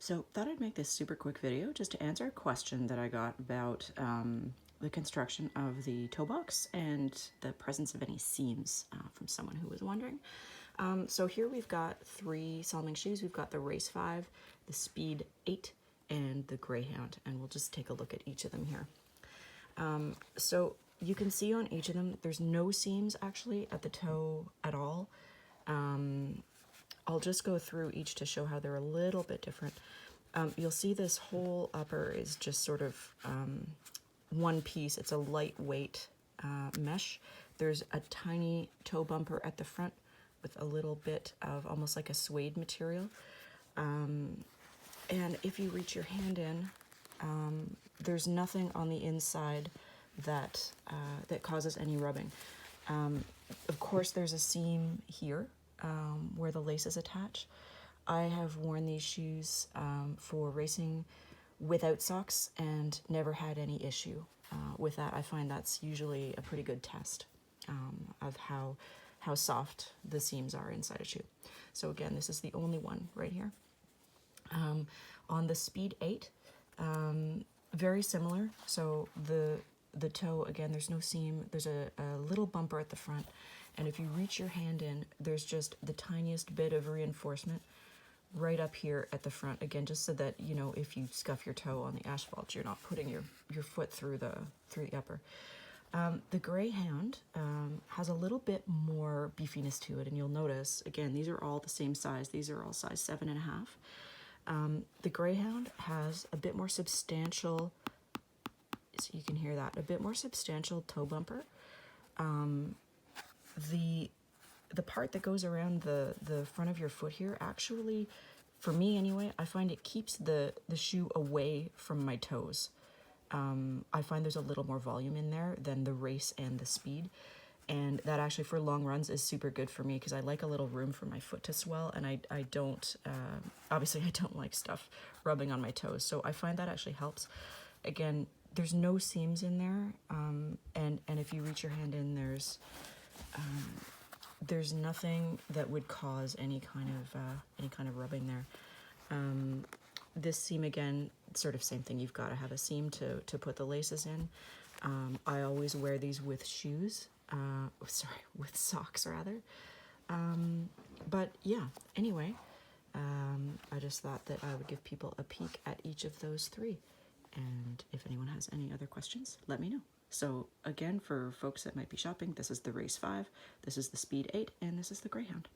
So thought I'd make this super quick video just to answer a question that I got about the construction of the toe box and the presence of any seams from someone who was wondering. So here we've got three Salming shoes. We've got the Race 5, the Speed 8, and the Greyhound, and we'll just take a look at each of them here. So you can see on each of them, there's no seams actually at the toe at all. I'll just go through each to show how they're a little bit different. You'll see this whole upper is just sort of one piece. It's a lightweight mesh. There's a tiny toe bumper at the front with a little bit of almost like a suede material. And if you reach your hand in, there's nothing on the inside that that causes any rubbing. Of course, there's a seam here where the laces attach. I have worn these shoes for racing without socks and never had any issue with that. I find that's usually a pretty good test of how soft the seams are inside a shoe. So again, this is the only one right here. On the Speed 8, very similar. So the toe, again, there's no seam. There's a little bumper at the front. And if you reach your hand in, there's just the tiniest bit of reinforcement right up here at the front. Again, just so that, you know, if you scuff your toe on the asphalt, you're not putting your foot through the upper. The Greyhound has a little bit more beefiness to it, and you'll notice, again, these are all the same size. These are all size 7.5. The Greyhound has a bit more substantial, so you can hear that, a bit more substantial toe bumper. The part that goes around the front of your foot here, actually, for me anyway, I find it keeps the shoe away from my toes. I find there's a little more volume in there than the Race and the Speed. And that actually for long runs is super good for me because I like a little room for my foot to swell, and I don't, obviously I don't like stuff rubbing on my toes. So I find that actually helps. Again, there's no seams in there, and if you reach your hand in, there's nothing that would cause any kind of rubbing there. This seam, again, sort of same thing. You've got to have a seam to put the laces in. I always wear these with shoes. With socks rather. But yeah, anyway, I just thought that I would give people a peek at each of those three. And if anyone has any other questions, let me know. So again, for folks that might be shopping, this is the Race 5, this is the Speed 8, and this is the Greyhound.